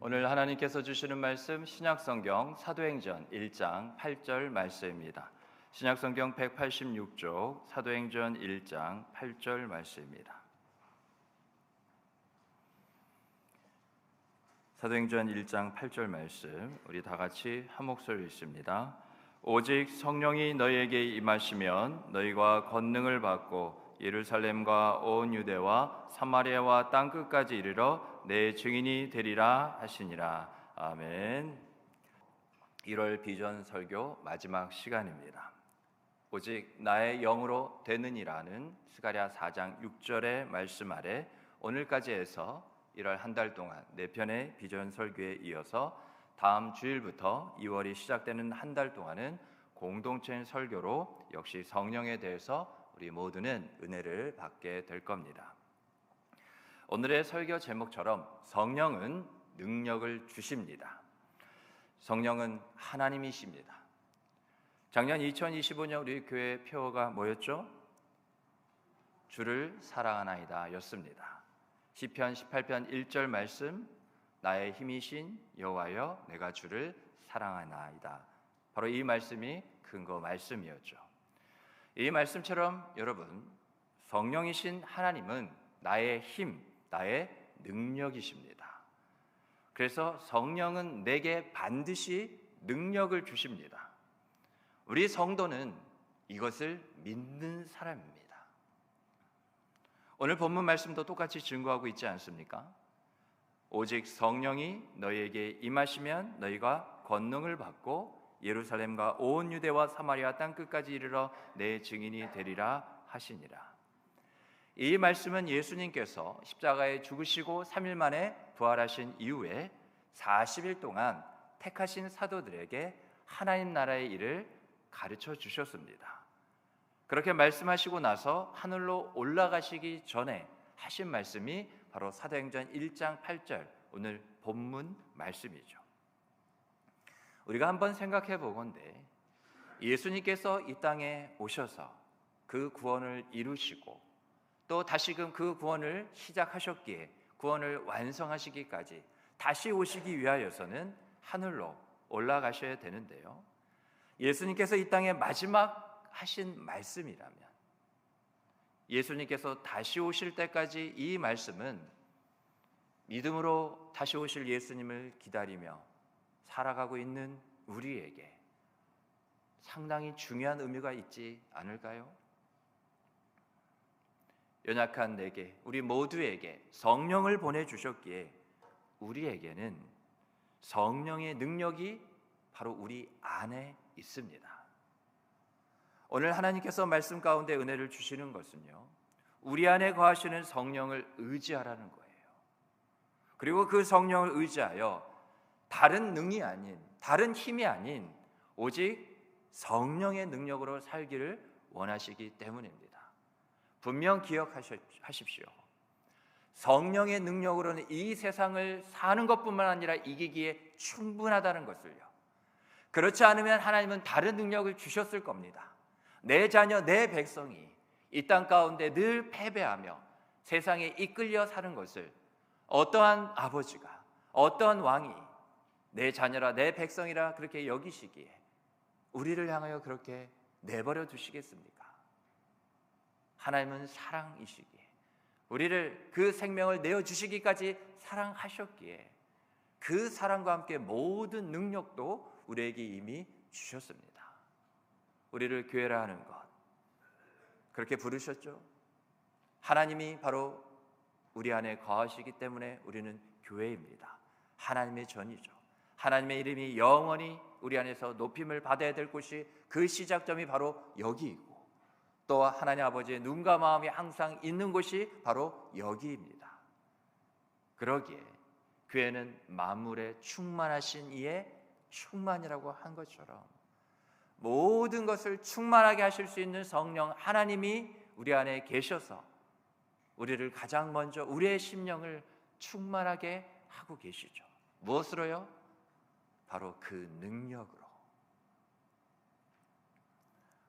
오늘 하나님께서 주시는 말씀 신약성경 사도행전 1장 8절 말씀입니다. 신약성경 186쪽 사도행전 1장 8절 말씀입니다. 사도행전 1장 8절 말씀 우리 다 같이 한 목소리 읽습니다. 오직 성령이 너희에게 임하시면 너희가 권능을 받고 예루살렘과 온 유대와 사마리아와 땅 끝까지 이르러 내 증인이 되리라 하시니라. 아멘. 1월 비전 설교 마지막 시간입니다. 오직 나의 영으로 되느니라는 스가랴 4장 6절의 말씀 아래 오늘까지 해서 1월 한 달 동안 4편의 비전 설교에 이어서 다음 주일부터 2월이 시작되는 한 달 동안은 공동체 설교로 역시 성령에 대해서 우리 모두는 은혜를 받게 될 겁니다. 오늘의 설교 제목처럼 성령은 능력을 주십니다. 성령은 하나님이십니다. 작년 2025년 우리 교회 표어가 뭐였죠? 주를 사랑하나이다 였습니다. 시편 18편 1절 말씀, 나의 힘이신 여호와여 내가 주를 사랑하나이다. 바로 이 말씀이 근거 말씀이었죠. 이 말씀처럼 여러분, 성령이신 하나님은 나의 힘, 나의 능력이십니다. 그래서 성령은 내게 반드시 능력을 주십니다. 우리 성도는 이것을 믿는 사람입니다. 오늘 본문 말씀도 똑같이 증거하고 있지 않습니까? 오직 성령이 너희에게 임하시면 너희가 권능을 받고 예루살렘과 온 유대와 사마리아 땅 끝까지 이르러 내 증인이 되리라 하시니라. 이 말씀은 예수님께서 십자가에 죽으시고 3일 만에 부활하신 이후에 40일 동안 택하신 사도들에게 하나님 나라의 일을 가르쳐 주셨습니다. 그렇게 말씀하시고 나서 하늘로 올라가시기 전에 하신 말씀이 바로 사도행전 1장 8절 오늘 본문 말씀이죠. 우리가 한번 생각해 보건대 예수님께서 이 땅에 오셔서 그 구원을 이루시고 또 다시금 그 구원을 시작하셨기에 구원을 완성하시기까지 다시 오시기 위하여서는 하늘로 올라가셔야 되는데요, 예수님께서 이 땅에 마지막 하신 말씀이라면 예수님께서 다시 오실 때까지 이 말씀은 믿음으로 다시 오실 예수님을 기다리며 살아가고 있는 우리에게 상당히 중요한 의미가 있지 않을까요? 연약한 내게, 우리 모두에게 성령을 보내주셨기에 우리에게는 성령의 능력이 바로 우리 안에 있습니다. 오늘 하나님께서 말씀 가운데 은혜를 주시는 것은요, 우리 안에 거하시는 성령을 의지하라는 거예요. 그리고 그 성령을 의지하여 다른 능이 아닌, 다른 힘이 아닌 오직 성령의 능력으로 살기를 원하시기 때문입니다. 분명 기억하십시오. 성령의 능력으로는 이 세상을 사는 것뿐만 아니라 이기기에 충분하다는 것을요. 그렇지 않으면 하나님은 다른 능력을 주셨을 겁니다. 내 자녀, 내 백성이 이 땅 가운데 늘 패배하며 세상에 이끌려 사는 것을 어떠한 아버지가, 어떠한 왕이 내 자녀라, 내 백성이라 그렇게 여기시기에 우리를 향하여 그렇게 내버려 두시겠습니까? 하나님은 사랑이시기에 우리를 그 생명을 내어주시기까지 사랑하셨기에 그 사랑과 함께 모든 능력도 우리에게 이미 주셨습니다. 우리를 교회라 하는 것, 그렇게 부르셨죠? 하나님이 바로 우리 안에 거하시기 때문에 우리는 교회입니다. 하나님의 전이죠. 하나님의 이름이 영원히 우리 안에서 높임을 받아야 될 곳이 그 시작점이 바로 여기이고 또 하나님 아버지의 눈과 마음이 항상 있는 곳이 바로 여기입니다. 그러기에 교회는 만물에 충만하신 이의 충만이라고 한 것처럼 모든 것을 충만하게 하실 수 있는 성령 하나님이 우리 안에 계셔서 우리를 가장 먼저 우리의 심령을 충만하게 하고 계시죠. 무엇으로요? 바로 그 능력으로.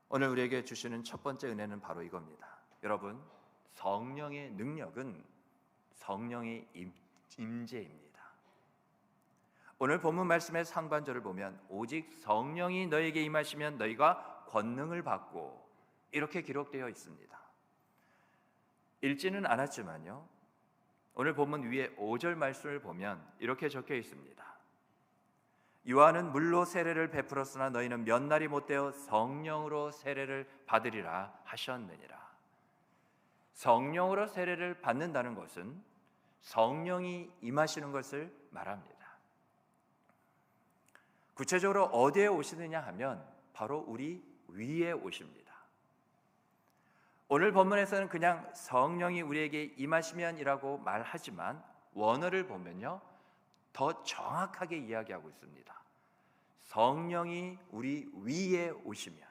오늘 우리에게 주시는 첫 번째 은혜는 바로 이겁니다. 여러분, 성령의 능력은 성령의 임재입니다. 오늘 본문 말씀의 상반절을 보면 오직 성령이 너에게 임하시면 너희가 권능을 받고 이렇게 기록되어 있습니다. 읽지는 않았지만요, 오늘 본문 위에 5절 말씀을 보면 이렇게 적혀 있습니다. 요한은 물로 세례를 베풀었으나 너희는 몇 날이 못되어 성령으로 세례를 받으리라 하셨느니라. 성령으로 세례를 받는다는 것은 성령이 임하시는 것을 말합니다. 구체적으로 어디에 오시느냐 하면 바로 우리 위에 오십니다. 오늘 본문에서는 그냥 성령이 우리에게 임하시면이라고 말하지만 원어를 보면요, 더 정확하게 이야기하고 있습니다. 성령이 우리 위에 오시면,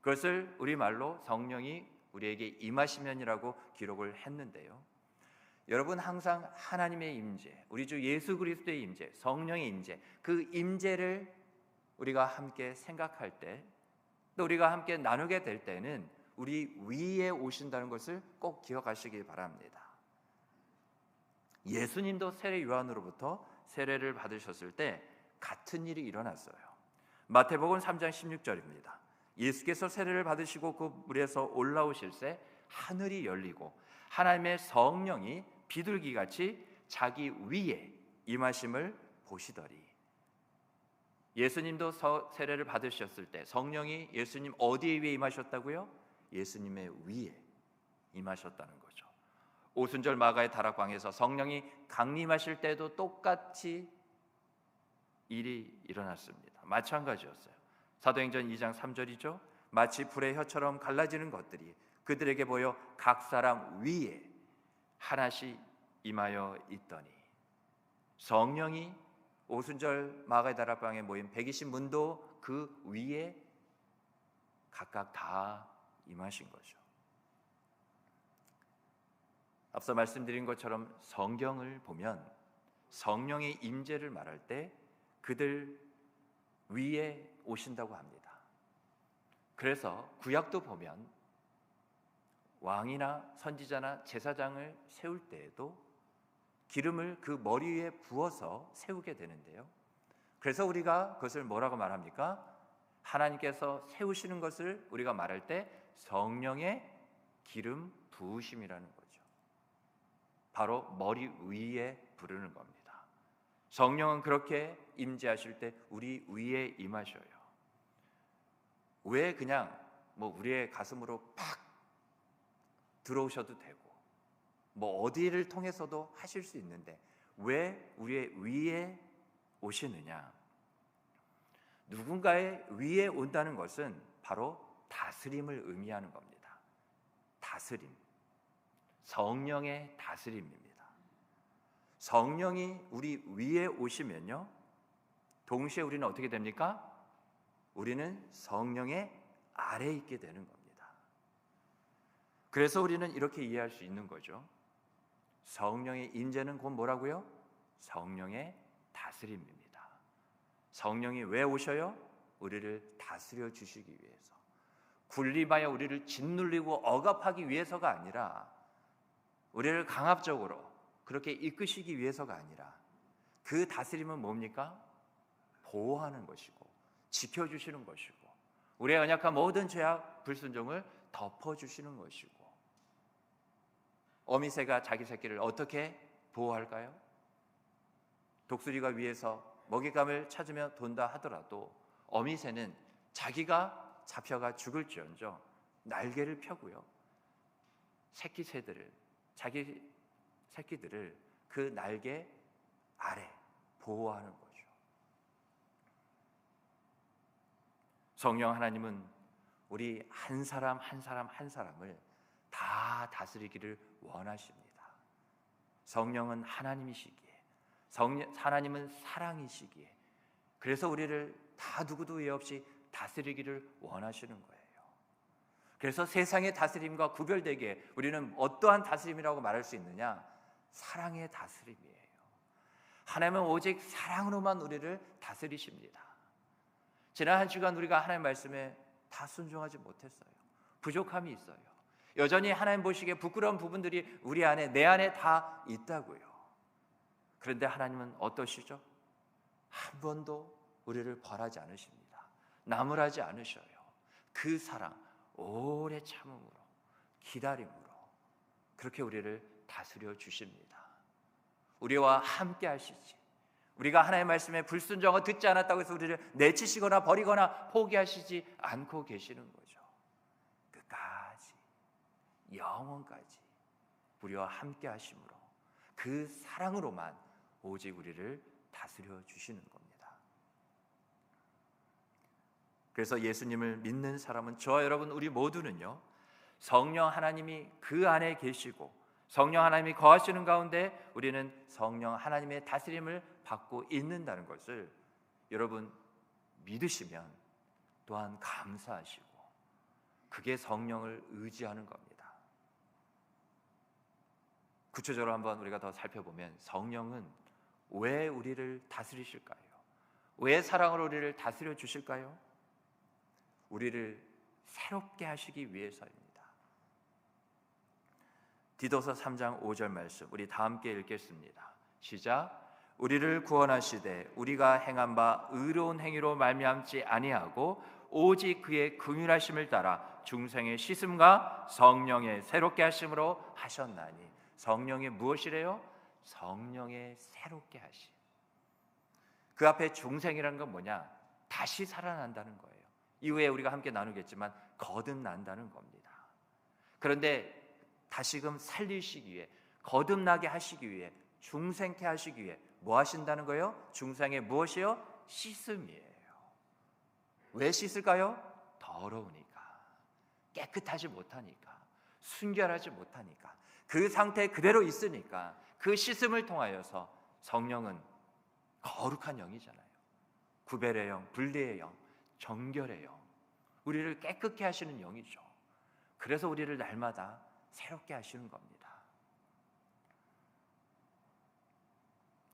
그것을 우리말로 성령이 우리에게 임하시면이라고 기록을 했는데요, 여러분 항상 하나님의 임재, 우리 주 예수 그리스도의 임재, 성령의 임재, 그 임재를 우리가 함께 생각할 때, 또 우리가 함께 나누게 될 때는 우리 위에 오신다는 것을 꼭 기억하시기 바랍니다. 예수님도 세례 요한으로부터 세례를 받으셨을 때 같은 일이 일어났어요. 마태복음 3장 16절입니다. 예수께서 세례를 받으시고 그 물에서 올라오실새 하늘이 열리고 하나님의 성령이 비둘기같이 자기 위에 임하심을 보시더리. 예수님도 세례를 받으셨을 때 성령이 예수님 어디에 위에 임하셨다고요? 예수님의 위에 임하셨다는 거죠. 오순절 마가의 다락방에서 성령이 강림하실 때도 똑같이 일이 일어났습니다. 마찬가지였어요. 사도행전 2장 3절이죠. 마치 불의 혀처럼 갈라지는 것들이 그들에게 보여 각 사람 위에 하나씩 임하여 있더니, 성령이 오순절 마가의 다락방에 모인 120문도 그 위에 각각 다 임하신 거죠. 앞서 말씀드린 것처럼 성경을 보면 성령의 임재를 말할 때 그들 위에 오신다고 합니다. 그래서 구약도 보면 왕이나 선지자나 제사장을 세울 때에도 기름을 그 머리 위에 부어서 세우게 되는데요, 그래서 우리가 그것을 뭐라고 말합니까? 하나님께서 세우시는 것을 우리가 말할 때 성령의 기름 부으심이라는 거죠. 바로 머리 위에 부르는 겁니다. 성령은 그렇게 임재하실 때 우리 위에 임하셔요. 왜 그냥 우리의 가슴으로 팍 들어오셔도 되고 어디를 통해서도 하실 수 있는데 왜 우리의 위에 오시느냐? 누군가의 위에 온다는 것은 바로 다스림을 의미하는 겁니다. 다스림, 성령의 다스림입니다. 성령이 우리 위에 오시면요, 동시에 우리는 어떻게 됩니까? 우리는 성령의 아래에 있게 되는 겁니다. 그래서 우리는 이렇게 이해할 수 있는 거죠. 성령의 임재는 곧 뭐라고요? 성령의 다스림입니다. 성령이 왜 오셔요? 우리를 다스려 주시기 위해서, 군림하여 우리를 짓눌리고 억압하기 위해서가 아니라, 우리를 강압적으로 그렇게 이끄시기 위해서가 아니라, 그 다스림은 뭡니까? 보호하는 것이고 지켜주시는 것이고 우리의 연약한 모든 죄악 불순종을 덮어주시는 것이고, 어미새가 자기 새끼를 어떻게 보호할까요? 독수리가 위에서 먹잇감을 찾으며 돈다 하더라도 어미새는 자기가 잡혀가 죽을지언정 날개를 펴고요, 자기 새끼들을 그 날개 아래 보호하는 거죠. 성령 하나님은 우리 한 사람 한 사람을 다 다스리기를 원하십니다. 성령은 하나님이시기에, 하나님은 사랑이시기에, 그래서 우리를 다 누구도 예 없이 다스리기를 원하시는 거예요. 그래서 세상의 다스림과 구별되게 우리는 어떠한 다스림이라고 말할 수 있느냐? 사랑의 다스림이에요. 하나님은 오직 사랑으로만 우리를 다스리십니다. 지난 한 주간 우리가 하나님 말씀에 다 순종하지 못했어요. 부족함이 있어요. 여전히 하나님 보시기에 부끄러운 부분들이 우리 안에, 내 안에 다 있다고요. 그런데 하나님은 어떠시죠? 한 번도 우리를 벌하지 않으십니다. 나무라지 않으셔요. 그 사랑, 오래 참음으로, 기다림으로 그렇게 우리를 다스려 주십니다. 우리와 함께 하시지, 우리가 하나님의 말씀에 불순종을 듣지 않았다고 해서 우리를 내치시거나 버리거나 포기하시지 않고 계시는 거죠. 끝까지, 영원까지 우리와 함께 하심으로, 그 사랑으로만 오직 우리를 다스려 주시는 겁니다. 그래서 예수님을 믿는 사람은, 저와 여러분 우리 모두는요, 성령 하나님이 그 안에 계시고 성령 하나님이 거하시는 가운데 우리는 성령 하나님의 다스림을 받고 있는다는 것을 여러분 믿으시면 또한 감사하시고, 그게 성령을 의지하는 겁니다. 구체적으로 한번 우리가 더 살펴보면, 성령은 왜 우리를 다스리실까요? 왜 사랑으로 우리를 다스려 주실까요? 우리를 새롭게 하시기 위해서입니다. 디도서 3장 5절 말씀 우리 다 함께 읽겠습니다. 시작. 우리를 구원하시되 우리가 행한 바 의로운 행위로 말미암지 아니하고 오직 그의 긍휼하심을 따라 중생의 씻음과 성령의 새롭게 하심으로 하셨나니. 성령의 무엇이래요? 성령의 새롭게 하심. 그 앞에 중생이라는 건 뭐냐? 다시 살아난다는 거예요. 이후에 우리가 함께 나누겠지만 거듭난다는 겁니다. 그런데 다시금 살리시기 위해, 거듭나게 하시기 위해, 중생케 하시기 위해 뭐 하신다는 거예요? 중생의 무엇이요? 씻음이에요. 왜 씻을까요? 더러우니까, 깨끗하지 못하니까, 순결하지 못하니까, 그 상태 그대로 있으니까. 그 씻음을 통하여서 성령은 거룩한 영이잖아요. 구별의 영, 분리의 영, 정결의 영, 우리를 깨끗게 하시는 영이죠. 그래서 우리를 날마다 새롭게 하시는 겁니다.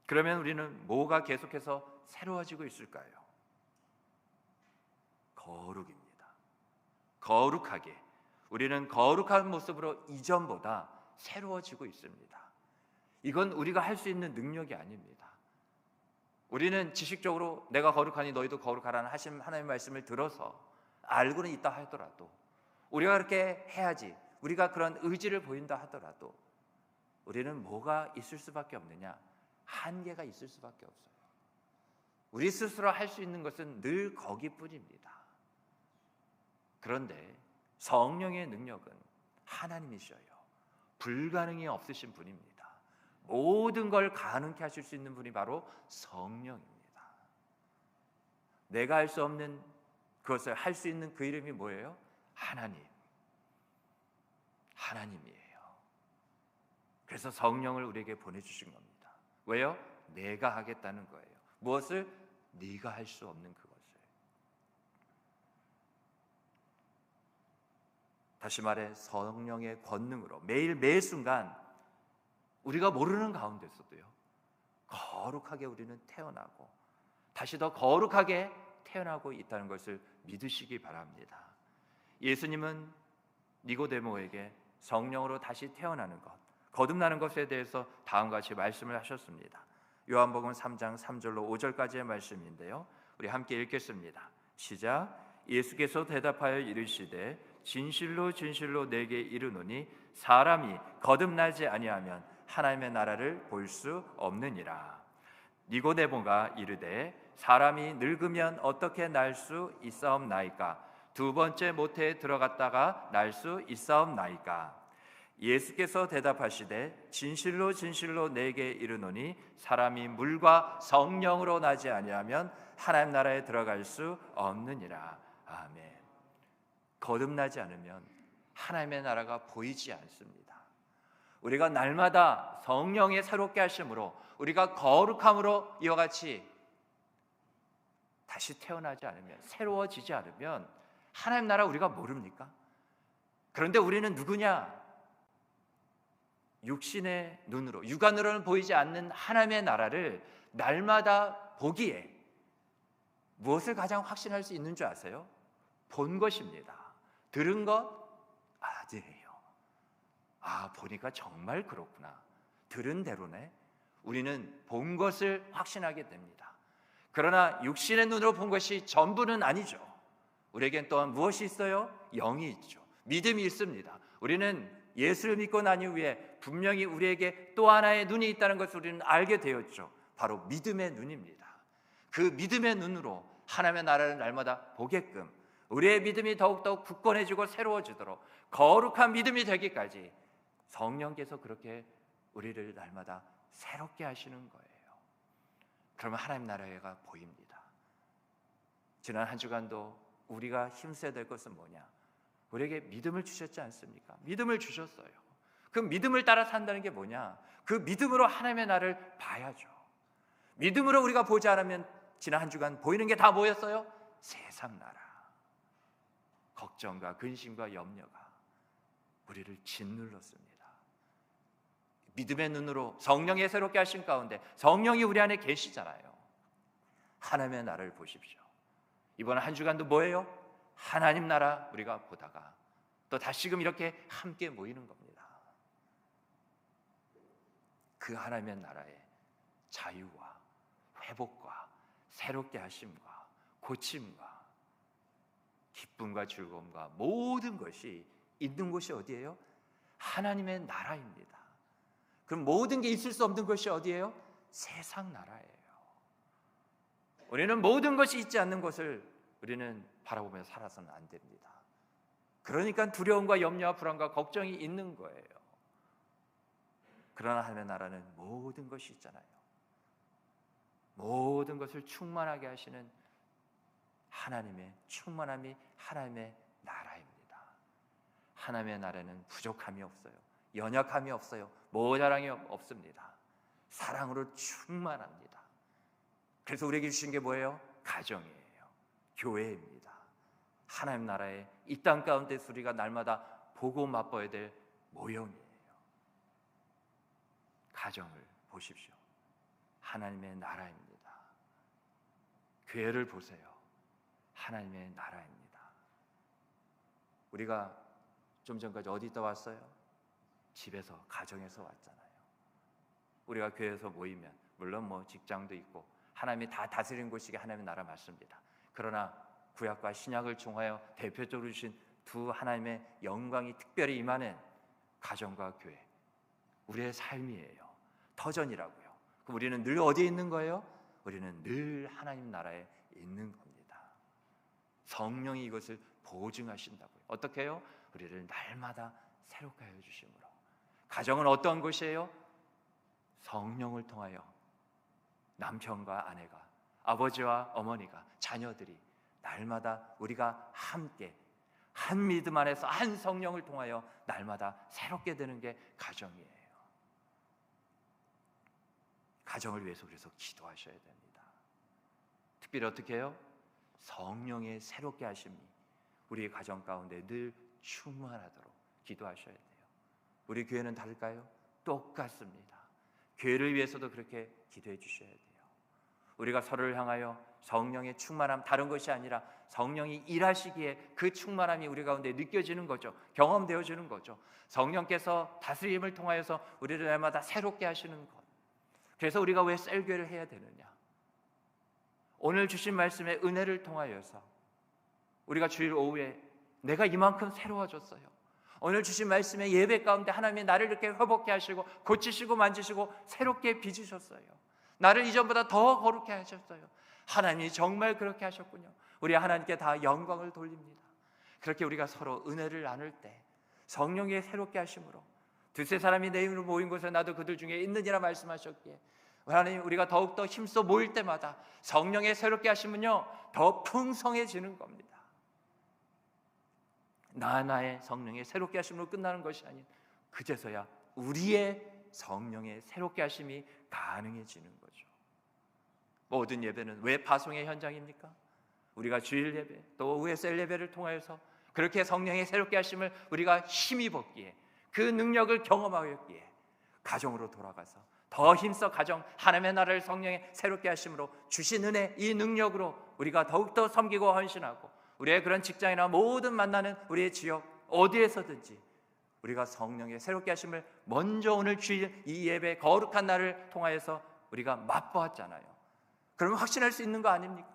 그러면 우리는 뭐가 계속해서 새로워지고 있을까요? 거룩입니다. 거룩하게, 우리는 거룩한 모습으로 이전보다 새로워지고 있습니다. 이건 우리가 할 수 있는 능력이 아닙니다. 우리는 지식적으로 내가 거룩하니 너희도 거룩하라는 하신 하나님의 말씀을 들어서 알고는 있다 하더라도, 우리가 그렇게 해야지, 우리가 그런 의지를 보인다 하더라도 우리는 뭐가 있을 수밖에 없느냐? 한계가 있을 수밖에 없어요. 우리 스스로 할 수 있는 것은 늘 거기뿐입니다. 그런데 성령의 능력은 하나님이셔요. 불가능이 없으신 분입니다. 모든 걸 가능케 하실 수 있는 분이 바로 성령입니다. 내가 할 수 없는 그것을 할 수 있는 그 이름이 뭐예요? 하나님. 하나님이에요. 그래서 성령을 우리에게 보내주신 겁니다. 왜요? 내가 하겠다는 거예요. 무엇을? 네가 할 수 없는 그것을. 다시 말해, 성령의 권능으로 매일 매 순간 우리가 모르는 가운데서도요, 거룩하게 우리는 태어나고 다시 더 거룩하게 태어나고 있다는 것을 믿으시기 바랍니다. 예수님은 니고데모에게 성령으로 다시 태어나는 것, 거듭나는 것에 대해서 다음과 같이 말씀을 하셨습니다. 요한복음 3장 3절로 5절까지의 말씀인데요, 우리 함께 읽겠습니다. 시작. 예수께서 대답하여 이르시되 진실로 진실로 내게 이르노니 사람이 거듭나지 아니하면 하나님의 나라를 볼 수 없느니라. 니고데모가 이르되 사람이 늙으면 어떻게 날 수 있사옵나이까? 두 번째 모태에 들어갔다가 날 수 있사옵나이까? 예수께서 대답하시되 진실로 진실로 내게 이르노니 사람이 물과 성령으로 나지 아니하면 하나님 나라에 들어갈 수 없느니라. 아멘. 거듭나지 않으면 하나님의 나라가 보이지 않습니다. 우리가 날마다 성령의 새롭게 하심으로, 우리가 거룩함으로 이와 같이 다시 태어나지 않으면, 새로워지지 않으면 하나님 나라 우리가 모릅니까? 그런데 우리는 누구냐? 육신의 눈으로, 육안으로는 보이지 않는 하나님의 나라를 날마다 보기에 무엇을 가장 확신할 수 있는 줄 아세요? 본 것입니다. 들은 것? 아니에요. 아, 보니까 정말 그렇구나. 들은 대로네. 우리는 본 것을 확신하게 됩니다. 그러나 육신의 눈으로 본 것이 전부는 아니죠. 우리에겐 또한 무엇이 있어요? 영이 있죠. 믿음이 있습니다. 우리는 예수를 믿고 난 이후에 분명히 우리에게 또 하나의 눈이 있다는 것을 우리는 알게 되었죠. 바로 믿음의 눈입니다. 그 믿음의 눈으로 하나님의 나라를 날마다 보게끔 우리의 믿음이 더욱더 굳건해지고 새로워지도록 거룩한 믿음이 되기까지 성령께서 그렇게 우리를 날마다 새롭게 하시는 거예요. 그러면 하나님 나라가 보입니다. 지난 한 주간도 우리가 힘써야 될 것은 뭐냐? 우리에게 믿음을 주셨지 않습니까? 믿음을 주셨어요. 그 믿음을 따라 산다는 게 뭐냐? 그 믿음으로 하나님의 나라를 봐야죠. 믿음으로 우리가 보지 않으면 지난 한 주간 보이는 게 다 뭐였어요? 세상 나라. 걱정과 근심과 염려가 우리를 짓눌렀습니다. 믿음의 눈으로 성령의 새롭게 하신 가운데 성령이 우리 안에 계시잖아요. 하나님의 나라를 보십시오. 이번 한 주간도 뭐예요? 하나님 나라 우리가 보다가 또 다시금 이렇게 함께 모이는 겁니다. 그 하나님의 나라의 자유와 회복과 새롭게 하심과 고침과 기쁨과 즐거움과 모든 것이 있는 곳이 어디예요? 하나님의 나라입니다. 그럼 모든 게 있을 수 없는 것이 어디예요? 세상 나라예요. 우리는 모든 것이 있지 않는 것을 우리는 바라보며 살아서는 안 됩니다. 그러니까 두려움과 염려와 불안과 걱정이 있는 거예요. 그러나 하나님의 나라는 모든 것이 있잖아요. 모든 것을 충만하게 하시는 하나님의 충만함이 하나님의 나라입니다. 하나님의 나라는 부족함이 없어요. 연약함이 없어요. 모자랑이 없습니다. 사랑으로 충만합니다. 그래서 우리에게 주신 게 뭐예요? 가정이에요. 교회입니다. 하나님 나라의 이 땅 가운데서 우리가 날마다 보고 맛봐야 될 모형이에요. 가정을 보십시오. 하나님의 나라입니다. 교회를 보세요. 하나님의 나라입니다. 우리가 좀 전까지 어디 있다 왔어요? 집에서, 가정에서 왔잖아요. 우리가 교회에서 모이면 물론 뭐 직장도 있고 하나님이 다 다스리는 곳이 하나님의 나라 맞습니다. 그러나 구약과 신약을 통하여 대표적으로 주신 두 하나님의 영광이 특별히 임하는 가정과 교회, 우리의 삶이에요. 터전이라고요. 그럼 우리는 늘 어디에 있는 거예요? 우리는 늘 하나님 나라에 있는 겁니다. 성령이 이것을 보증하신다고요. 어떻게 해요? 우리를 날마다 새롭게 하여 주심으로. 가정은 어떤 곳이에요? 성령을 통하여 남편과 아내가, 아버지와 어머니가, 자녀들이 날마다 우리가 함께 한 믿음 안에서 한 성령을 통하여 날마다 새롭게 되는 게 가정이에요. 가정을 위해서 그래서 기도하셔야 됩니다. 특별히 어떻게 해요? 성령의 새롭게 하심이 우리의 가정 가운데 늘 충만하도록 기도하셔야 돼요. 우리 교회는 다를까요? 똑같습니다. 교회를 위해서도 그렇게 기도해 주셔야 돼요. 우리가 서로를 향하여 성령의 충만함, 다른 것이 아니라 성령이 일하시기에 그 충만함이 우리 가운데 느껴지는 거죠. 경험되어지는 거죠. 성령께서 다스림을 통하여서 우리를 날마다 새롭게 하시는 것. 그래서 우리가 왜 셀교회를 해야 되느냐? 오늘 주신 말씀의 은혜를 통하여서 우리가 주일 오후에 내가 이만큼 새로워졌어요. 오늘 주신 말씀의 예배 가운데 하나님이 나를 이렇게 회복해 하시고 고치시고 만지시고 새롭게 빚으셨어요. 나를 이전보다 더 거룩해 하셨어요. 하나님이 정말 그렇게 하셨군요. 우리 하나님께 다 영광을 돌립니다. 그렇게 우리가 서로 은혜를 나눌 때 성령의 새롭게 하심으로 두세 사람이 내 이름으로 모인 곳에 나도 그들 중에 있느니라 말씀하셨기에 하나님, 우리가 더욱더 힘써 모일 때마다 성령의 새롭게 하심은요 더 풍성해지는 겁니다. 나의 성령의 새롭게 하심으로 끝나는 것이 아닌 그제서야 우리의 성령의 새롭게 하심이 가능해지는 거죠. 모든 예배는 왜 파송의 현장입니까? 우리가 주일 예배 또 오후의 셀 예배를 통하여서 그렇게 성령의 새롭게 하심을 우리가 힘입었기에 그 능력을 경험하였기에 가정으로 돌아가서 더 힘써 가정 하나님의 나라를 성령의 새롭게 하심으로 주신 은혜, 이 능력으로 우리가 더욱더 섬기고 헌신하고 우리의 그런 직장이나 모든 만나는 우리의 지역 어디에서든지 우리가 성령의 새롭게 하심을 먼저 오늘 주일 이 예배 거룩한 날을 통하여서 우리가 맛보았잖아요. 그러면 확신할 수 있는 거 아닙니까?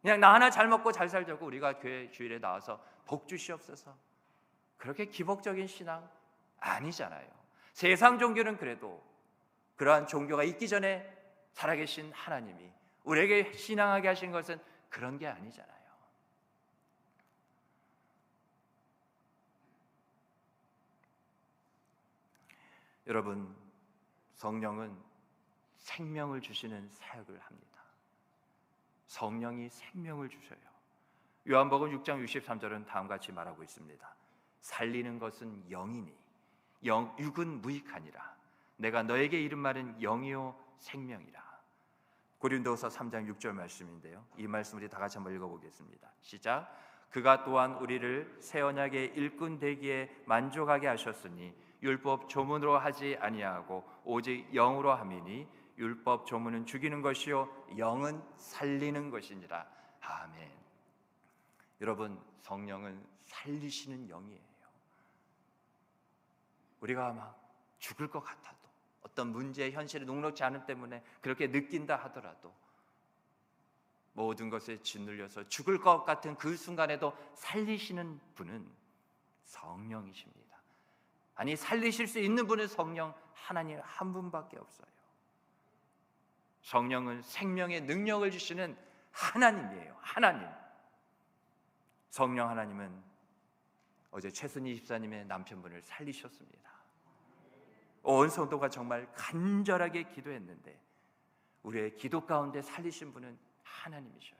그냥 나 하나 잘 먹고 잘 살자고 우리가 교회 주일에 나와서 복 주시옵소서, 그렇게 기복적인 신앙 아니잖아요. 세상 종교는 그래도 그러한 종교가 있기 전에 살아계신 하나님이 우리에게 신앙하게 하신 것은 그런 게 아니잖아요. 여러분, 성령은 생명을 주시는 사역을 합니다. 성령이 생명을 주셔요. 요한복음 6장 63절은 다음과 같이 말하고 있습니다. 살리는 것은 영이니 육은 무익하니라. 내가 너에게 이른 말은 영이요 생명이라. 고린도서 3장 6절 말씀인데요, 이 말씀 우리 다 같이 한번 읽어보겠습니다. 시작. 그가 또한 우리를 새 언약의 일꾼 되기에 만족하게 하셨으니 율법 조문으로 하지 아니하고 오직 영으로 함이니 율법 조문은 죽이는 것이요 영은 살리는 것이니라. 아멘. 여러분, 성령은 살리시는 영이에요. 우리가 막 죽을 것 같아도, 어떤 문제의 현실이 녹록지 않음 때문에 그렇게 느낀다 하더라도, 모든 것에 짓눌려서 죽을 것 같은 그 순간에도 살리시는 분은 성령이십니다. 아니, 살리실 수 있는 분은 성령 하나님 한 분밖에 없어요. 성령은 생명의 능력을 주시는 하나님이에요. 하나님. 성령 하나님은 어제 최순희 집사님의 남편분을 살리셨습니다. 온 성도가 정말 간절하게 기도했는데 우리의 기도 가운데 살리신 분은 하나님이셔요.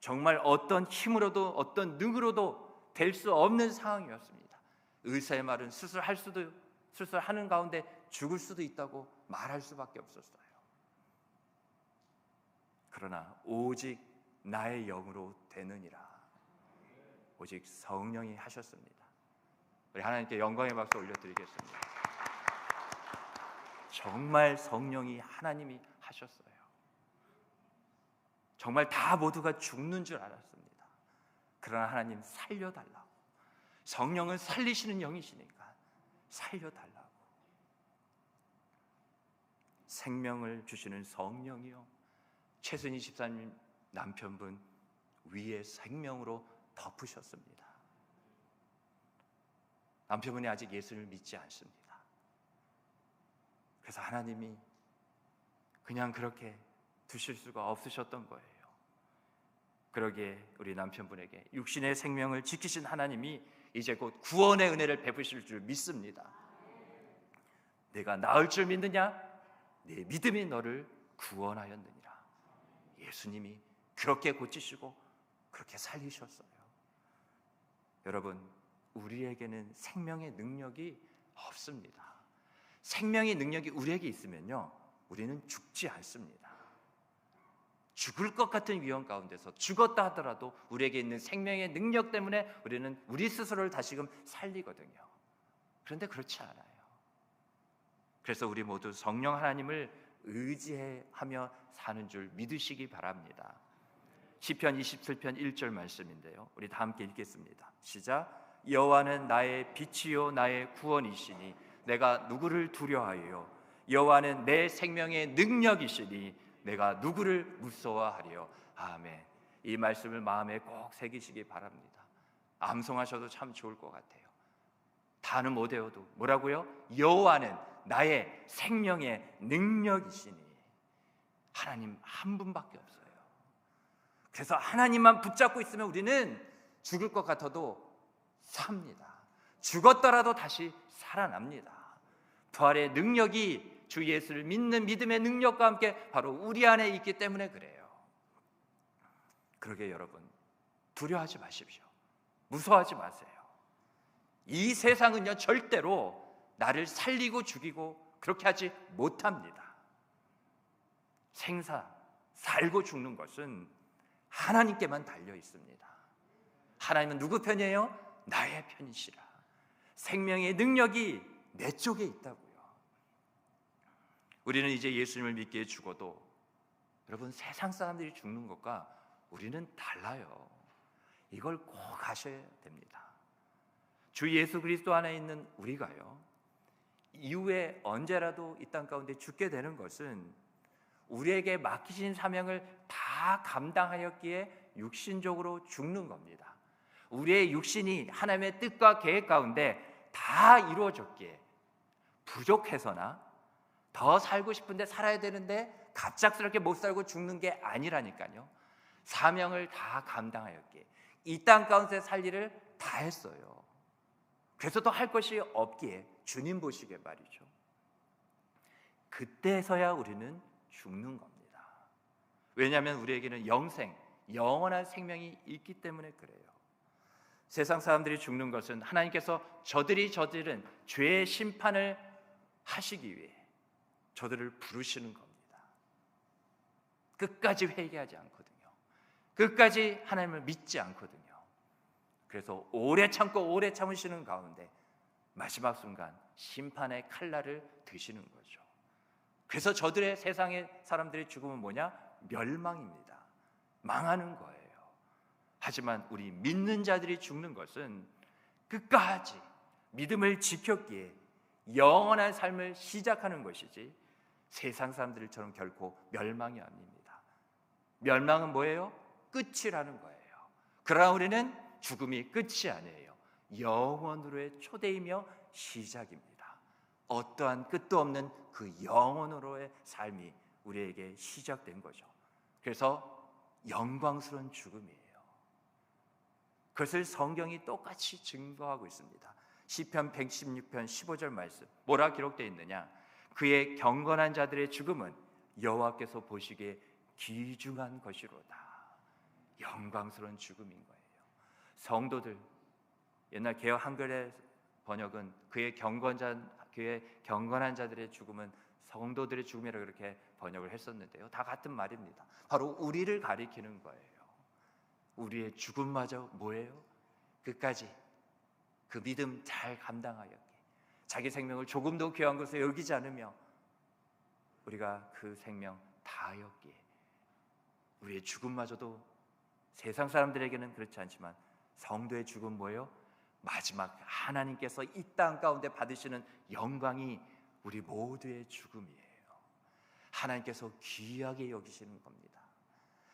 정말 어떤 힘으로도 어떤 능으로도 될 수 없는 상황이었습니다. 의사의 말은 수술하는 가운데 죽을 수도 있다고 말할 수밖에 없었어요. 그러나 오직 나의 영으로 되느니라. 오직 성령이 하셨습니다. 우리 하나님께 영광의 박수 올려드리겠습니다. 정말 성령이 하나님이 하셨어요. 정말 다 모두가 죽는 줄 알았습니다. 그러나 하나님 살려달라고. 성령은 살리시는 영이시니까 살려달라고. 생명을 주시는 성령이요, 최순희 집사님 남편분 위에 생명으로 덮으셨습니다. 남편분이 아직 예수를 믿지 않습니다. 그래서 하나님이 그냥 그렇게 두실 수가 없으셨던 거예요. 그러기에 우리 남편분에게 육신의 생명을 지키신 하나님이 이제 곧 구원의 은혜를 베푸실 줄 믿습니다. 내가 나을 줄 믿느냐? 내 믿음이 너를 구원하였느니라. 예수님이 그렇게 고치시고 그렇게 살리셨어요. 여러분, 우리에게는 생명의 능력이 없습니다. 생명의 능력이 우리에게 있으면요, 우리는 죽지 않습니다. 죽을 것 같은 위험 가운데서 죽었다 하더라도 우리에게 있는 생명의 능력 때문에 우리는 우리 스스로를 다시금 살리거든요. 그런데 그렇지 않아요. 그래서 우리 모두 성령 하나님을 의지하며 사는 줄 믿으시기 바랍니다. 시편 27편 1절 말씀인데요, 우리 다 함께 읽겠습니다. 시작. 여호와는 나의 빛이요 나의 구원이시니 내가 누구를 두려워하여. 여호와는 내 생명의 능력이시니 내가 누구를 무서워하리요. 아멘. 이 말씀을 마음에 꼭 새기시기 바랍니다. 암송하셔도 참 좋을 것 같아요. 다는 못 외워도 뭐라고요? 여호와는 나의 생명의 능력이시니. 하나님 한 분밖에 없어요. 그래서 하나님만 붙잡고 있으면 우리는 죽을 것 같아도 삽니다. 죽었더라도 다시 살아납니다. 부활의 능력이 주 예수를 믿는 믿음의 능력과 함께 바로 우리 안에 있기 때문에 그래요. 그러게 여러분, 두려워하지 마십시오. 무서워하지 마세요. 이 세상은요, 절대로 나를 살리고 죽이고 그렇게 하지 못합니다. 살고 죽는 것은 하나님께만 달려 있습니다. 하나님은 누구 편이에요? 나의 편이시라. 생명의 능력이 내 쪽에 있다고요. 우리는 이제 예수님을 믿기에 죽어도 여러분, 세상 사람들이 죽는 것과 우리는 달라요. 이걸 꼭 아셔야 됩니다. 주 예수 그리스도 안에 있는 우리가요, 이후에 언제라도 이 땅 가운데 죽게 되는 것은 우리에게 맡기신 사명을 다 감당하였기에 육신적으로 죽는 겁니다. 우리의 육신이 하나님의 뜻과 계획 가운데 다 이루어졌기에 부족해서나 더 살고 싶은데 살아야 되는데 갑작스럽게 못 살고 죽는 게 아니라니까요. 사명을 다 감당하였기에 이 땅 가운데 살 일을 다 했어요. 그래서 더 할 것이 없기에 주님 보시기에 말이죠. 그때서야 우리는 죽는 겁니다. 왜냐하면 우리에게는 영생, 영원한 생명이 있기 때문에 그래요. 세상 사람들이 죽는 것은 하나님께서 저들이 저지른 죄의 심판을 하시기 위해 저들을 부르시는 겁니다. 끝까지 회개하지 않거든요. 끝까지 하나님을 믿지 않거든요. 그래서 오래 참고 오래 참으시는 가운데 마지막 순간 심판의 칼날을 드시는 거죠. 그래서 저들의 세상의 사람들의 죽음은 뭐냐? 멸망입니다. 망하는 거예요. 하지만 우리 믿는 자들이 죽는 것은 끝까지 믿음을 지켰기에 영원한 삶을 시작하는 것이지 세상 사람들처럼 결코 멸망이 아닙니다. 멸망은 뭐예요? 끝이라는 거예요. 그러나 우리는 죽음이 끝이 아니에요. 영원으로의 초대이며 시작입니다. 어떠한 끝도 없는 그 영원으로의 삶이 우리에게 시작된 거죠. 그래서 영광스러운 죽음이에요. 그것을 성경이 똑같이 증거하고 있습니다. 시편 116편 15절 말씀 뭐라 기록되어 있느냐? 그의 경건한 자들의 죽음은 여호와께서 보시기에 귀중한 것이로다. 영광스러운 죽음인 거예요. 성도들, 옛날 개역 한글의 번역은 그의 경건한 자들의 죽음은 성도들의 죽음이라고 그렇게 번역을 했었는데요. 다 같은 말입니다. 바로 우리를 가리키는 거예요. 우리의 죽음마저 뭐예요? 끝까지 그 믿음 잘 감당하였기에 자기 생명을 조금도 귀한 것을 여기지 않으며 우리가 그 생명 다하였기에 우리의 죽음마저도 세상 사람들에게는 그렇지 않지만 성도의 죽음 뭐예요? 마지막 하나님께서 이 땅 가운데 받으시는 영광이 우리 모두의 죽음이에요. 하나님께서 귀하게 여기시는 겁니다.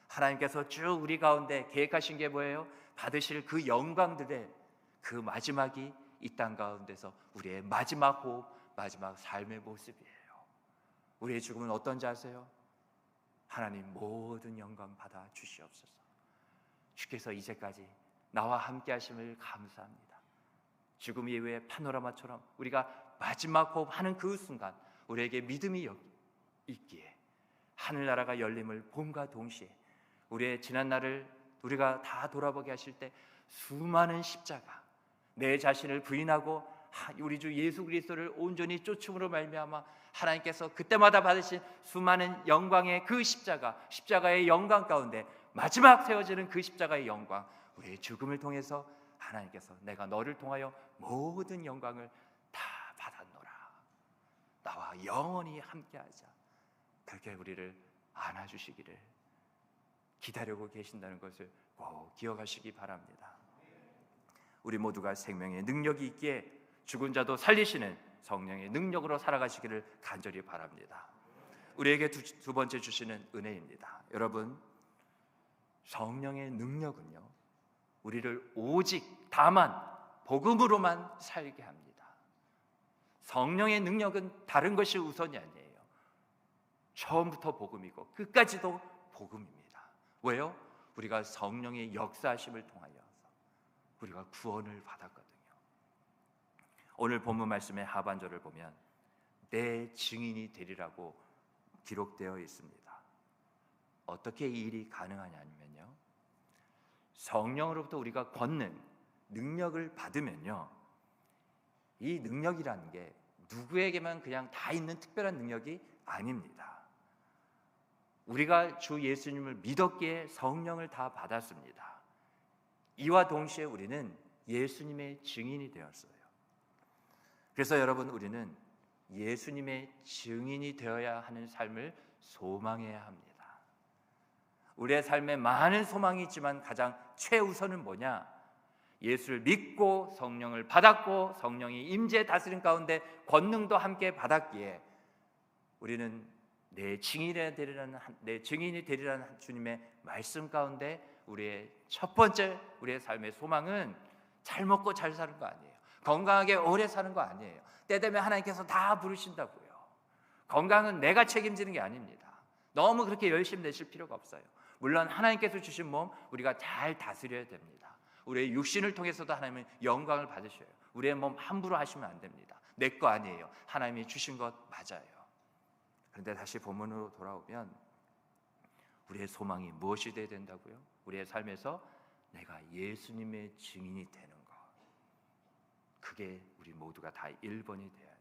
하나님께서 쭉 우리 가운데 계획하신 게 뭐예요? 받으실 그 영광들의 그 마지막이 이 땅 가운데서 우리의 마지막 호흡, 마지막 삶의 모습이에요. 우리의 죽음은 어떤지 아세요? 하나님 모든 영광 받아 주시옵소서. 주께서 이제까지 나와 함께 하심을 감사합니다. 죽음 이후의 파노라마처럼 우리가 마지막 호흡하는 그 순간 우리에게 믿음이 있기에 하늘나라가 열림을 봄과 동시에 우리의 지난 날을 우리가 다 돌아보게 하실 때 수많은 십자가, 내 자신을 부인하고 우리 주 예수 그리스도를 온전히 쫓음으로 말미암아 하나님께서 그때마다 받으신 수많은 영광의 그 십자가의 영광 가운데 마지막 세워지는 그 십자가의 영광, 우리의 죽음을 통해서 하나님께서 내가 너를 통하여 모든 영광을 다 받았노라, 나와 영원히 함께하자, 그렇게 우리를 안아주시기를 기다리고 계신다는 것을 꼭 기억하시기 바랍니다. 우리 모두가 생명의 능력이 있기에 죽은 자도 살리시는 성령의 능력으로 살아가시기를 간절히 바랍니다. 우리에게 두 번째 주시는 은혜입니다. 여러분, 성령의 능력은요, 우리를 오직 다만 복음으로만 살게 합니다. 성령의 능력은 다른 것이 우선이 아니에요. 처음부터 복음이고 끝까지도 복음입니다. 왜요? 우리가 성령의 역사하심을 통하여서 우리가 구원을 받았거든요. 오늘 본문 말씀의 하반절을 보면 내 증인이 되리라고 기록되어 있습니다. 어떻게 이 일이 가능하냐면요, 성령으로부터 우리가 권능, 능력을 받으면요, 이 능력이라는 게 누구에게만 그냥 다 있는 특별한 능력이 아닙니다. 우리가 주 예수님을 믿었기에 성령을 다 받았습니다. 이와 동시에 우리는 예수님의 증인이 되었어요. 그래서 여러분, 우리는 예수님의 증인이 되어야 하는 삶을 소망해야 합니다. 우리의 삶에 많은 소망이 있지만 가장 최우선은 뭐냐? 예수를 믿고 성령을 받았고 성령이 임재 다스림 가운데 권능도 함께 받았기에 우리는 내 증인이 되리라는 주님의 말씀 가운데 우리의 첫 번째 우리의 삶의 소망은 잘 먹고 잘 사는 거 아니에요. 건강하게 오래 사는 거 아니에요. 때 되면 하나님께서 다 부르신다고요. 건강은 내가 책임지는 게 아닙니다. 너무 그렇게 열심히 내실 필요가 없어요. 물론 하나님께서 주신 몸 우리가 잘 다스려야 됩니다. 우리의 육신을 통해서도 하나님은 영광을 받으셔요. 우리의 몸 함부로 하시면 안 됩니다. 내 거 아니에요. 하나님이 주신 것 맞아요. 그런데 다시 본문으로 돌아오면 우리의 소망이 무엇이 되어야 된다고요? 우리의 삶에서 내가 예수님의 증인이 되는 것, 그게 우리 모두가 다 1번이 돼야 돼요.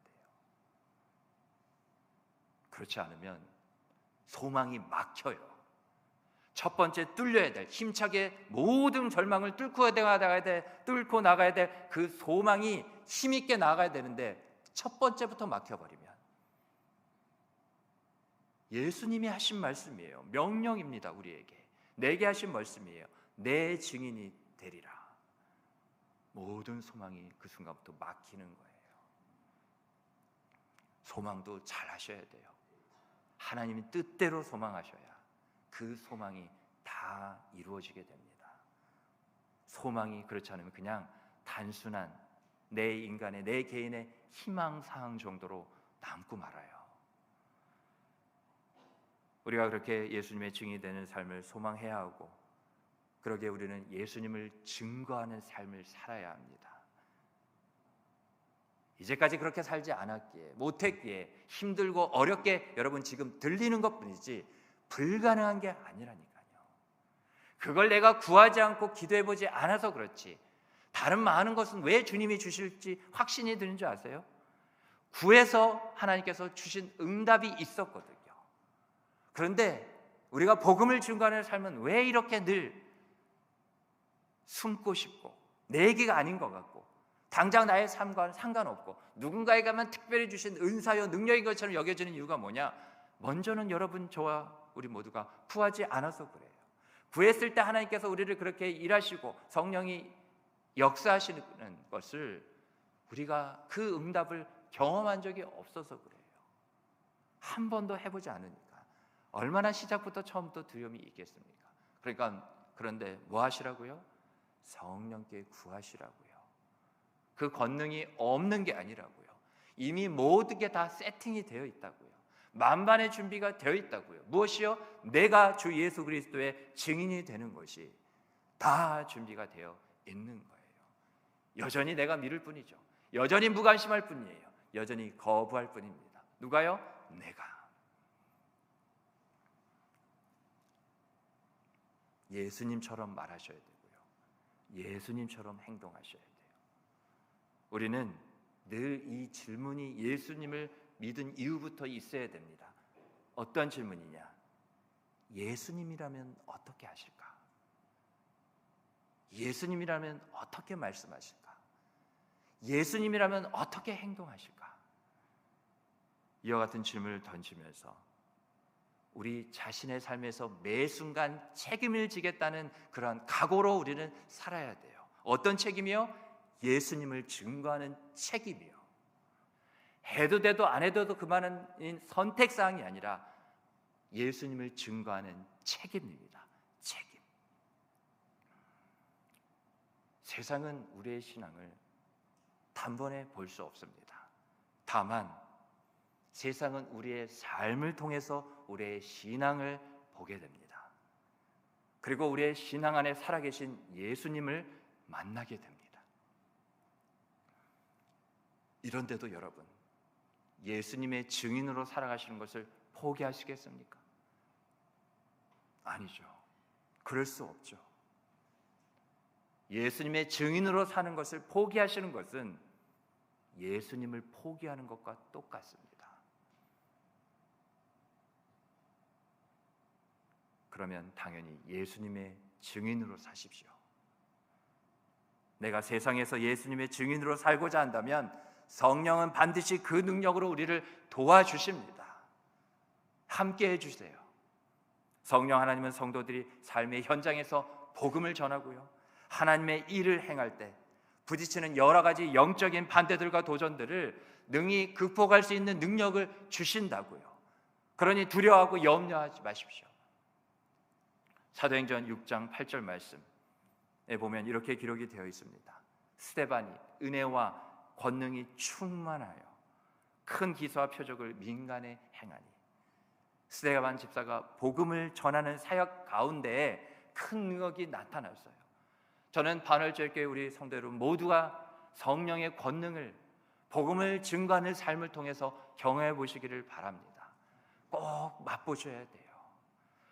그렇지 않으면 소망이 막혀요. 첫 번째 뚫려야 될, 힘차게 모든 절망을 뚫고 나가야 될 그 소망이 힘있게 나가야 되는데 첫 번째부터 막혀버리면, 예수님이 하신 말씀이에요. 명령입니다. 우리에게 내게 하신 말씀이에요. 내 증인이 되리라. 모든 소망이 그 순간부터 막히는 거예요. 소망도 잘 하셔야 돼요. 하나님의 뜻대로 소망하셔야 그 소망이 다 이루어지게 됩니다. 소망이 그렇지 않으면 그냥 단순한 내 개인의 희망사항 정도로 남고 말아요. 우리가 그렇게 예수님의 증인이 되는 삶을 소망해야 하고, 그러기에 우리는 예수님을 증거하는 삶을 살아야 합니다. 이제까지 그렇게 살지 않았기에, 못했기에, 힘들고 어렵게 여러분 지금 들리는 것뿐이지 불가능한 게 아니라니까요. 그걸 내가 구하지 않고 기도해보지 않아서 그렇지, 다른 많은 것은 왜 주님이 주실지 확신이 드는 줄 아세요? 구해서 하나님께서 주신 응답이 있었거든요. 그런데 우리가 복음을 증거하는 삶은 왜 이렇게 늘 숨고 싶고 내 얘기가 아닌 것 같고 당장 나의 삶과는 상관없고 누군가에게만 특별히 주신 은사요 능력인 것처럼 여겨지는 이유가 뭐냐? 먼저는 여러분, 저와 우리 모두가 구하지 않아서 그래요. 구했을 때 하나님께서 우리를 그렇게 일하시고 성령이 역사하시는 것을 우리가 그 응답을 경험한 적이 없어서 그래요. 한 번도 해보지 않으니까 얼마나 시작부터 처음부터 두려움이 있겠습니까? 그런데 뭐 하시라고요? 성령께 구하시라고요. 그 권능이 없는 게 아니라고요. 이미 모든 게 다 세팅이 되어 있다고요. 만반의 준비가 되어 있다고요. 무엇이요? 내가 주 예수 그리스도의 증인이 되는 것이 다 준비가 되어 있는 거예요. 여전히 내가 미룰 뿐이죠. 여전히 무관심할 뿐이에요. 여전히 거부할 뿐입니다. 누가요? 내가. 예수님처럼 말하셔야 되고요. 예수님처럼 행동하셔야 돼요. 우리는 늘 이 질문이 예수님을 믿은 이후부터 있어야 됩니다. 어떤 질문이냐? 예수님이라면 어떻게 하실까? 예수님이라면 어떻게 말씀하실까? 예수님이라면 어떻게 행동하실까? 이와 같은 질문을 던지면서 우리 자신의 삶에서 매 순간 책임을 지겠다는 그러한 각오로 우리는 살아야 돼요. 어떤 책임이요? 예수님을 증거하는 책임이요. 해도 돼도 안 해도 그만한 선택사항이 아니라 예수님을 증거하는 책임입니다. 책임. 세상은 우리의 신앙을 단번에 볼 수 없습니다. 다만 세상은 우리의 삶을 통해서 우리의 신앙을 보게 됩니다. 그리고 우리의 신앙 안에 살아계신 예수님을 만나게 됩니다. 이런데도 여러분, 예수님의 증인으로 살아가시는 것을 포기하시겠습니까? 아니죠. 그럴 수 없죠. 예수님의 증인으로 사는 것을 포기하시는 것은 예수님을 포기하는 것과 똑같습니다. 그러면 당연히 예수님의 증인으로 사십시오. 내가 세상에서 예수님의 증인으로 살고자 한다면 성령은 반드시 그 능력으로 우리를 도와주십니다. 함께 해주세요. 성령 하나님은 성도들이 삶의 현장에서 복음을 전하고요, 하나님의 일을 행할 때 부딪히는 여러 가지 영적인 반대들과 도전들을 능히 극복할 수 있는 능력을 주신다고요. 그러니 두려워하고 염려하지 마십시오. 사도행전 6장 8절 말씀에 보면 이렇게 기록이 되어 있습니다. 스데반이 은혜와 권능이 충만하여 큰 기사와 표적을 민간에 행하니. 스데반 집사가 복음을 전하는 사역 가운데에 큰 능력이 나타났어요. 저는 반월절교회 우리 성도 여러분 모두가 성령의 권능을, 복음을 증거하는 삶을 통해서 경험해 보시기를 바랍니다. 꼭 맛보셔야 돼요.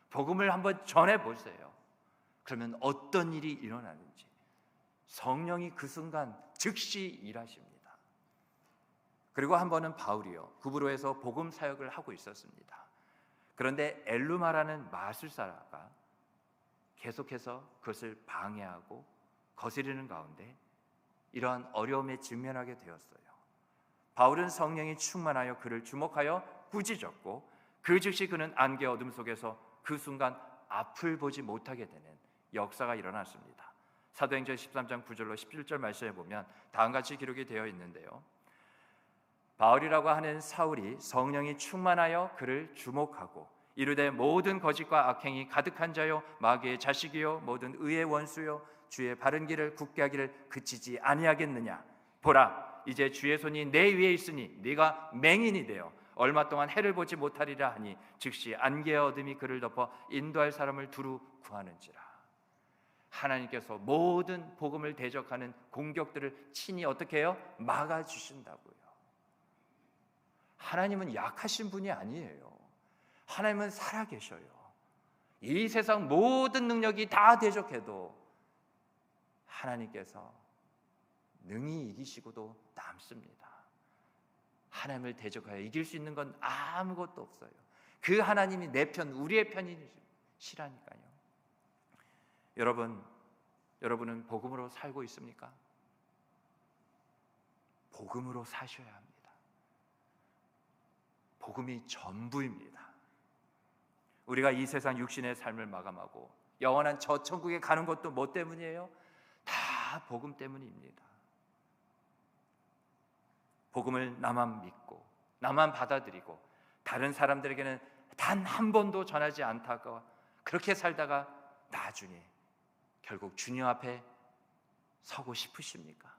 복음을 한번 전해보세요. 그러면 어떤 일이 일어나는지 성령이 그 순간 즉시 일하십니다. 그리고 한 번은 바울이요, 구브로에서 복음 사역을 하고 있었습니다. 그런데 엘루마라는 마술사가 계속해서 그것을 방해하고 거스리는 가운데 이러한 어려움에 직면하게 되었어요. 바울은 성령이 충만하여 그를 주목하여 꾸짖었고 그 즉시 그는 안개 어둠 속에서 그 순간 앞을 보지 못하게 되는 역사가 일어났습니다. 사도행전 13장 9절로 17절 말씀에 보면 다음같이 기록이 되어 있는데요. 바울이라고 하는 사울이 성령이 충만하여 그를 주목하고 이르되 모든 거짓과 악행이 가득한 자요 마귀의 자식이요 모든 의의 원수요 주의 바른 길을 굳게 하기를 그치지 아니하겠느냐. 보라, 이제 주의 손이 내 위에 있으니 네가 맹인이 되어 얼마 동안 해를 보지 못하리라 하니 즉시 안개의 어둠이 그를 덮어 인도할 사람을 두루 구하는지라. 하나님께서 모든 복음을 대적하는 공격들을 친히 어떻게 해요? 막아주신다고요. 하나님은 약하신 분이 아니에요. 하나님은 살아계셔요. 이 세상 모든 능력이 다 대적해도 하나님께서 능히 이기시고도 남습니다. 하나님을 대적하여 이길 수 있는 건 아무것도 없어요. 그 하나님이 내 편, 우리의 편이시라니까요. 여러분은 복음으로 살고 있습니까? 복음으로 사셔야 합니다. 복음이 전부입니다. 우리가 이 세상 육신의 삶을 마감하고 영원한 저 천국에 가는 것도 뭐 때문이에요? 다 복음 때문입니다. 복음을 나만 믿고 나만 받아들이고 다른 사람들에게는 단 한 번도 전하지 않다가 그렇게 살다가 나중에 결국 주님 앞에 서고 싶으십니까?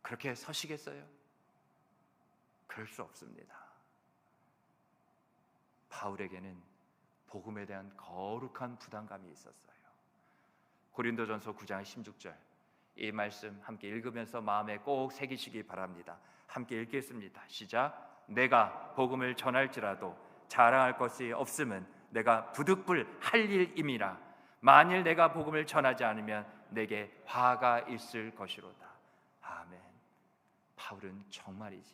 그렇게 서시겠어요? 그럴 수 없습니다. 바울에게는 복음에 대한 거룩한 부담감이 있었어요. 고린도전서 9장 16절 이 말씀 함께 읽으면서 마음에 꼭 새기시기 바랍니다. 함께 읽겠습니다. 시작. 내가 복음을 전할지라도 자랑할 것이 없음은 내가 부득불 할 일임이라. 만일 내가 복음을 전하지 않으면 내게 화가 있을 것이로다. 아멘. 바울은 정말이지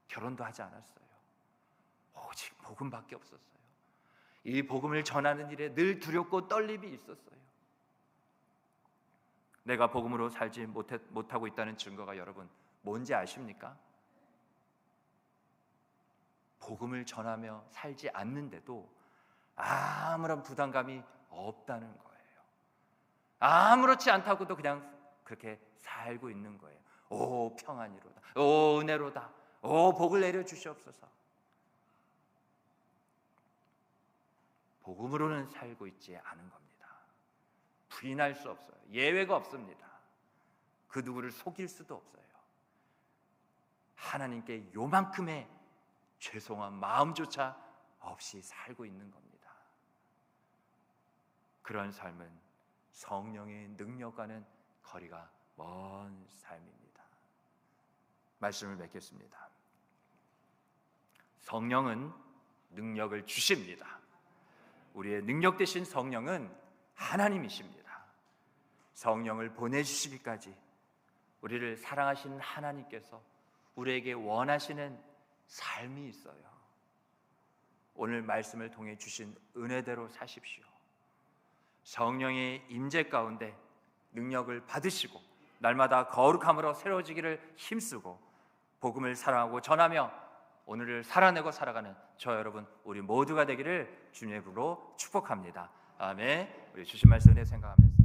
결혼도 하지 않았어요. 오직 복음밖에 없었어요. 이 복음을 전하는 일에 늘 두렵고 떨림이 있었어요. 내가 복음으로 살지 못하고 있다는 증거가 여러분 뭔지 아십니까? 복음을 전하며 살지 않는데도 아무런 부담감이 없다는 거예요. 아무렇지 않다고도 그냥 그렇게 살고 있는 거예요. 오 평안이로다, 오 은혜로다, 오 복을 내려주시옵소서. 복음으로는 살고 있지 않은 겁니다. 부인할 수 없어요. 예외가 없습니다. 그 누구를 속일 수도 없어요. 하나님께 요만큼의 죄송한 마음조차 없이 살고 있는 겁니다. 그런 삶은 성령의 능력과는 거리가 먼 삶입니다. 말씀을 맺겠습니다. 성령은 능력을 주십니다. 우리의 능력 되신 성령은 하나님이십니다. 성령을 보내주시기까지 우리를 사랑하시는 하나님께서 우리에게 원하시는 삶이 있어요. 오늘 말씀을 통해 주신 은혜대로 사십시오. 성령의 임재 가운데 능력을 받으시고 날마다 거룩함으로 새로워지기를 힘쓰고 복음을 사랑하고 전하며 오늘을 살아내고 살아가는 저 여러분 우리 모두가 되기를 주님의 이름으로 축복합니다. 아멘. 우리 주신 말씀을 생각하면서